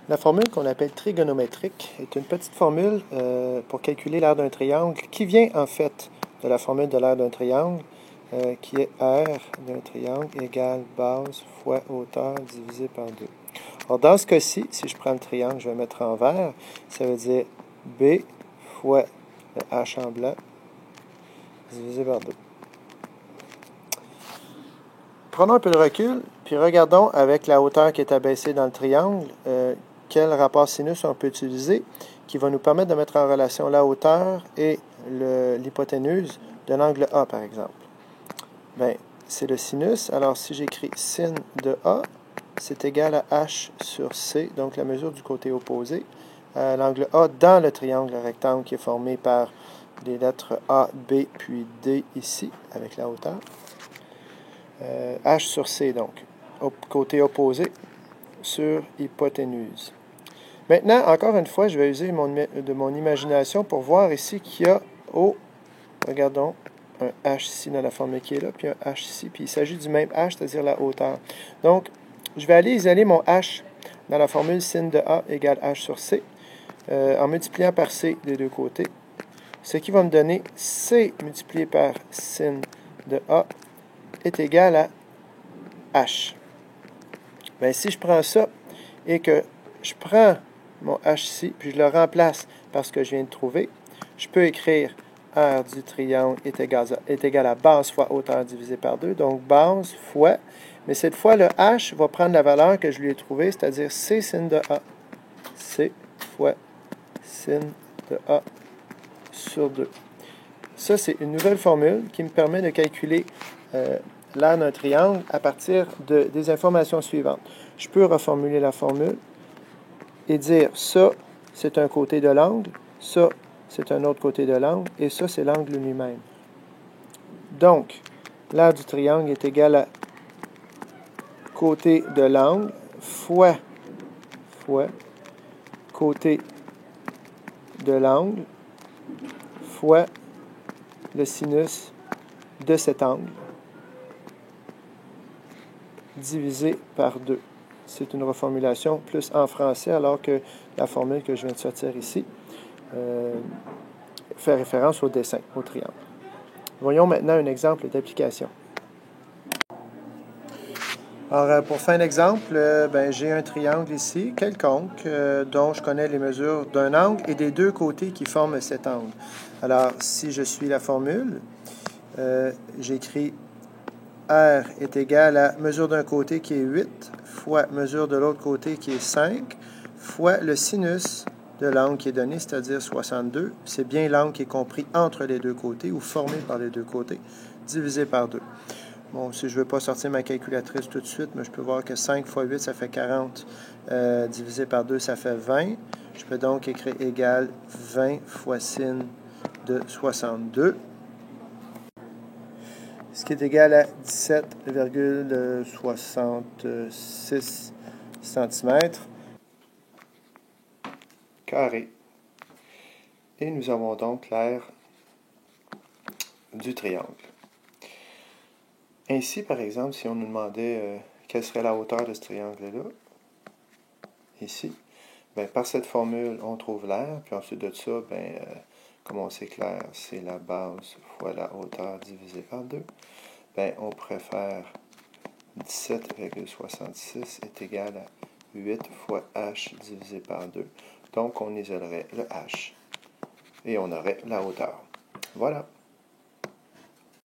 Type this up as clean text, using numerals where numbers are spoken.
La formule qu'on appelle trigonométrique est une petite formule pour calculer l'aire d'un triangle qui vient en fait de la formule de l'aire d'un triangle qui est R d'un triangle égale base fois hauteur divisé par 2. Alors dans ce cas-ci, si je prends le triangle, je vais mettre en vert, ça veut dire B fois le H en blanc divisé par 2. Prenons un peu de recul, puis regardons avec la hauteur qui est abaissée dans le triangle, quel rapport sinus on peut utiliser qui va nous permettre de mettre en relation la hauteur et l'hypoténuse de l'angle A, par exemple. Bien, c'est le sinus. Alors, si j'écris sin de A, c'est égal à H sur C, donc la mesure du côté opposé, à l'angle A dans le triangle rectangle qui est formé par les lettres A, B, puis D ici, avec la hauteur. H sur C, donc, côté opposé sur hypoténuse. Maintenant, encore une fois, je vais user de mon imagination pour voir ici qu'il y a, regardons, un H ici dans la formule qui est là, puis un H ici, puis il s'agit du même H, c'est-à-dire la hauteur. Donc, je vais aller isoler mon H dans la formule sin de A égale H sur C, en multipliant par C des deux côtés, ce qui va me donner C multiplié par sin de A est égal à H. Bien, si je prends ça et que je prends mon H ici, puis je le remplace par ce que je viens de trouver, je peux écrire R du triangle est égal à base fois hauteur divisé par 2, donc base fois, mais cette fois, le H va prendre la valeur que je lui ai trouvée, c'est-à-dire C sin de A. C fois sin de A sur 2. Ça, c'est une nouvelle formule qui me permet de calculer l'aire d'un triangle à partir des informations suivantes. Je peux reformuler la formule et dire ça, c'est un côté de l'angle, ça, c'est un autre côté de l'angle, et ça, c'est l'angle lui-même. Donc, l'aire du triangle est égal à côté de l'angle fois côté de l'angle fois le sinus de cet angle divisé par 2. C'est une reformulation plus en français, alors que la formule que je viens de sortir ici fait référence au dessin, au triangle. Voyons maintenant un exemple d'application. Alors, pour faire un exemple, j'ai un triangle ici, quelconque, dont je connais les mesures d'un angle et des deux côtés qui forment cet angle. Alors, si je suis la formule, j'écris R est égal à mesure d'un côté qui est 8 fois mesure de l'autre côté qui est 5 fois le sinus de l'angle qui est donné, c'est-à-dire 62. C'est bien l'angle qui est compris entre les deux côtés ou formé par les deux côtés, divisé par 2. Bon, si je ne veux pas sortir ma calculatrice tout de suite, mais je peux voir que 5 fois 8, ça fait 40. Divisé par 2, ça fait 20. Je peux donc écrire égal 20 fois sin de 62. Ce qui est égal à 17,66 cm carré. Et nous avons donc l'aire du triangle. Ainsi, par exemple, si on nous demandait quelle serait la hauteur de ce triangle-là, ici, bien, par cette formule, on trouve l'aire, puis ensuite de ça, comme on sait que l'aire, c'est la base fois la hauteur divisée par 2, bien, on pourrait faire 17,66 est égal à 8 fois h divisé par 2. Donc, on isolerait le h et on aurait la hauteur. Voilà.